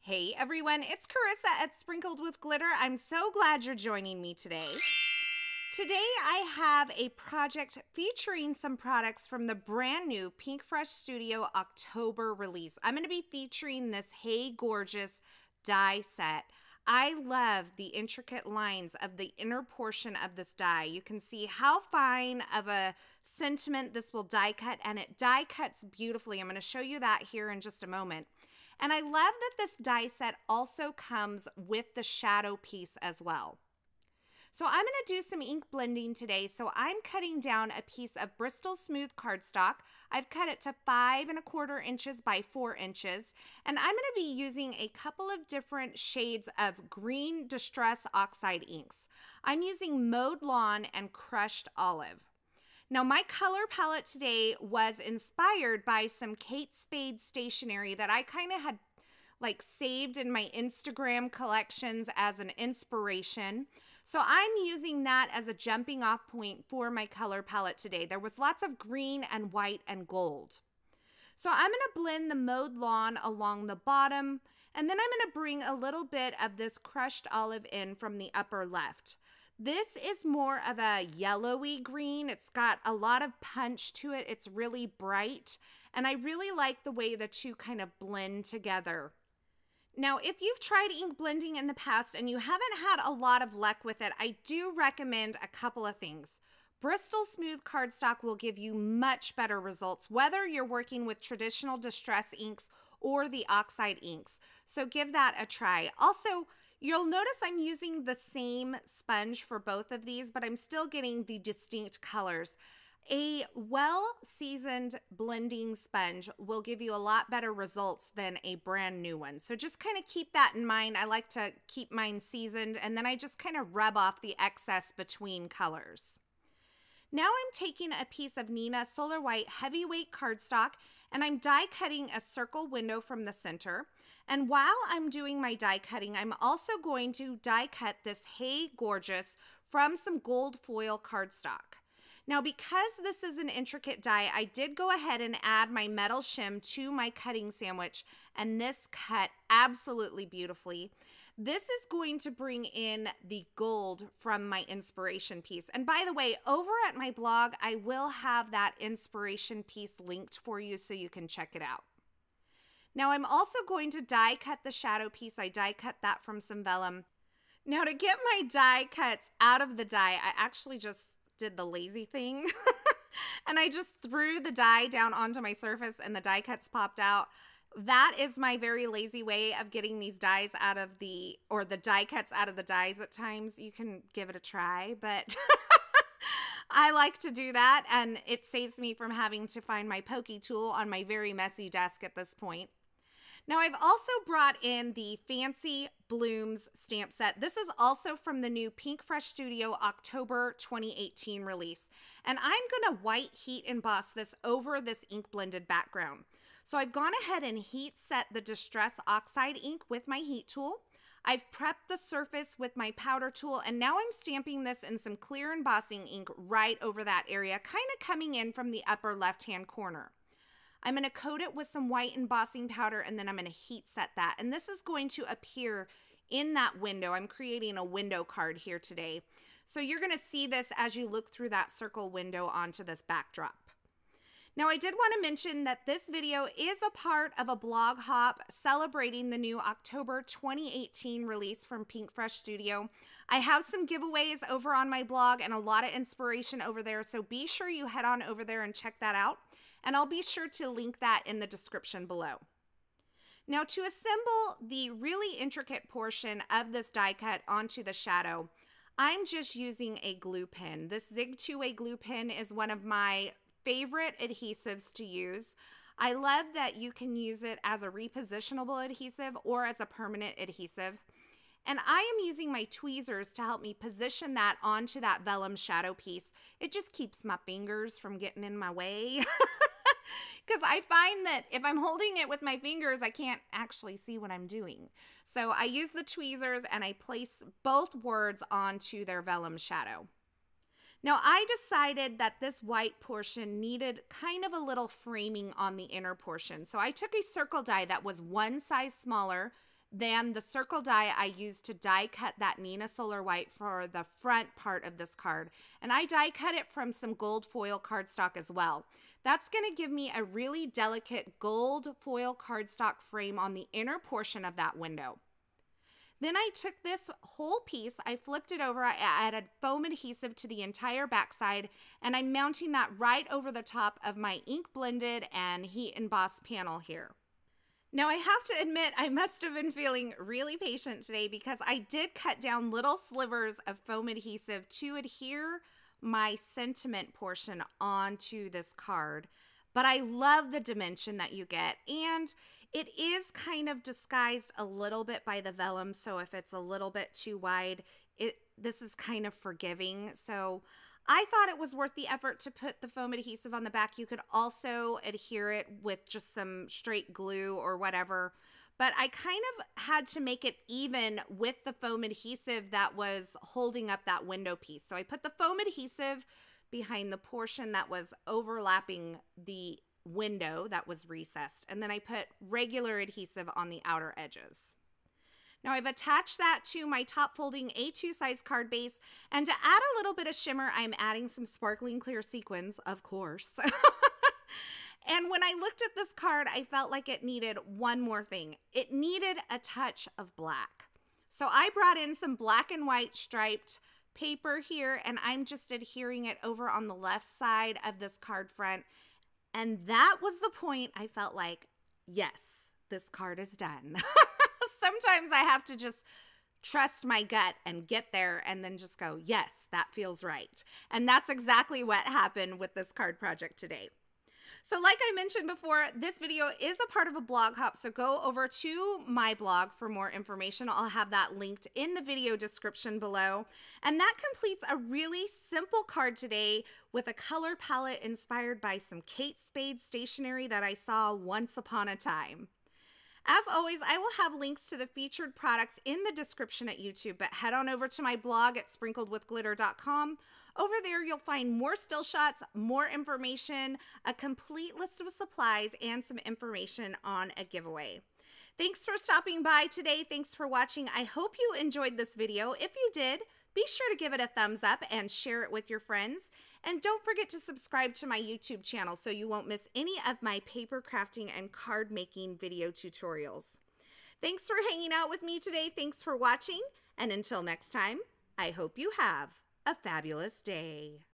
Hey everyone, it's Carissa at Sprinkled with Glitter. I'm so glad you're joining me today. Today I have a project featuring some products from the brand new Pinkfresh Studio October release. I'm going to be featuring this Hey Gorgeous die set. I love the intricate lines of the inner portion of this die. You can see how fine of a sentiment this will die cut, and it die cuts beautifully. I'm going to show you that here in just a moment. And I love that this die set also comes with the shadow piece as well. So I'm going to do some ink blending today. So I'm cutting down a piece of Bristol Smooth cardstock. I've cut it to 5 1/4 inches by 4 inches. And I'm going to be using a couple of different shades of green distress oxide inks. I'm using Mowed Lawn and Crushed Olive. Now, my color palette today was inspired by some Kate Spade stationery that I kind of had like saved in my Instagram collections as an inspiration. So I'm using that as a jumping off point for my color palette today. There was lots of green and white and gold. So I'm going to blend the Mowed Lawn along the bottom, and then I'm going to bring a little bit of this Crushed Olive in from the upper left. This is more of a yellowy green. It's got a lot of punch to it. It's really bright, and I really like the way the two kind of blend together. Now, if you've tried ink blending in the past and you haven't had a lot of luck with it, I do recommend a couple of things. Bristol Smooth cardstock will give you much better results, whether you're working with traditional distress inks or the oxide inks. So give that a try. Also, you'll notice I'm using the same sponge for both of these, but I'm still getting the distinct colors. A well-seasoned blending sponge will give you a lot better results than a brand new one. So just kind of keep that in mind. I like to keep mine seasoned, and then I just kind of rub off the excess between colors. Now I'm taking a piece of Nina Solar White Heavyweight cardstock, and I'm die cutting a circle window from the center. And while I'm doing my die cutting, I'm also going to die cut this Hey Gorgeous from some gold foil cardstock. Now, because this is an intricate die, I did go ahead and add my metal shim to my cutting sandwich, and this cut absolutely beautifully. This is going to bring in the gold from my inspiration piece. And by the way, over at my blog, I will have that inspiration piece linked for you so you can check it out. Now, I'm also going to die cut the shadow piece. I die cut that from some vellum. Now, to get my die cuts out of the die, I actually just did the lazy thing and I just threw the die down onto my surface and the die cuts popped out. That is my very lazy way of getting these dies out of the die cuts out of the dies at times. You can give it a try, but I like to do that, and it saves me from having to find my pokey tool on my very messy desk at this point. Now, I've also brought in the Fancy Blooms stamp set. This is also from the new Pinkfresh Studio October 2018 release. And I'm going to white heat emboss this over this ink blended background. So I've gone ahead and heat set the Distress Oxide ink with my heat tool. I've prepped the surface with my powder tool, and now I'm stamping this in some clear embossing ink right over that area, kind of coming in from the upper left-hand corner. I'm going to coat it with some white embossing powder, and then I'm going to heat set that. And this is going to appear in that window. I'm creating a window card here today. So you're going to see this as you look through that circle window onto this backdrop. Now, I did want to mention that this video is a part of a blog hop celebrating the new October 2018 release from Pinkfresh Studio. I have some giveaways over on my blog and a lot of inspiration over there, so be sure you head on over there and check that out. And I'll be sure to link that in the description below. Now, to assemble the really intricate portion of this die cut onto the shadow, I'm just using a glue pen. This Zig 2-way glue pen is one of my favorite adhesives to use. I love that you can use it as a repositionable adhesive or as a permanent adhesive. And I am using my tweezers to help me position that onto that vellum shadow piece. It just keeps my fingers from getting in my way. Because I find that if I'm holding it with my fingers, I can't actually see what I'm doing. So I use the tweezers and I place both words onto their vellum shadow. Now, I decided that this white portion needed kind of a little framing on the inner portion. So I took a circle die that was one size smaller than the circle die I used to die cut that Nina Solar White for the front part of this card. And I die cut it from some gold foil cardstock as well. That's going to give me a really delicate gold foil cardstock frame on the inner portion of that window. Then I took this whole piece, I flipped it over, I added foam adhesive to the entire backside, and I'm mounting that right over the top of my ink blended and heat embossed panel here. Now I have to admit I must have been feeling really patient today because I did cut down little slivers of foam adhesive to adhere my sentiment portion onto this card. But I love the dimension that you get, and it is kind of disguised a little bit by the vellum, so if it's a little bit too wide, this is kind of forgiving. So I thought it was worth the effort to put the foam adhesive on the back. You could also adhere it with just some straight glue or whatever, but I kind of had to make it even with the foam adhesive that was holding up that window piece. So I put the foam adhesive behind the portion that was overlapping the window that was recessed, and then I put regular adhesive on the outer edges. Now I've attached that to my top folding A2 size card base, and to add a little bit of shimmer, I'm adding some sparkling clear sequins, of course. And when I looked at this card, I felt like it needed one more thing. It needed a touch of black. So I brought in some black and white striped paper here, and I'm just adhering it over on the left side of this card front. And that was the point I felt like, yes, this card is done. Sometimes I have to just trust my gut and get there and then just go, yes, that feels right. And that's exactly what happened with this card project today. So like I mentioned before, this video is a part of a blog hop, so go over to my blog for more information. I'll have that linked in the video description below. And that completes a really simple card today with a color palette inspired by some Kate Spade stationery that I saw once upon a time. As always, I will have links to the featured products in the description at YouTube, but head on over to my blog at sprinkledwithglitter.com. Over there, you'll find more still shots, more information, a complete list of supplies, and some information on a giveaway. Thanks for stopping by today. Thanks for watching. I hope you enjoyed this video. If you did, be sure to give it a thumbs up and share it with your friends. And don't forget to subscribe to my YouTube channel so you won't miss any of my paper crafting and card making video tutorials. Thanks for hanging out with me today. Thanks for watching. And until next time, I hope you have a fabulous day.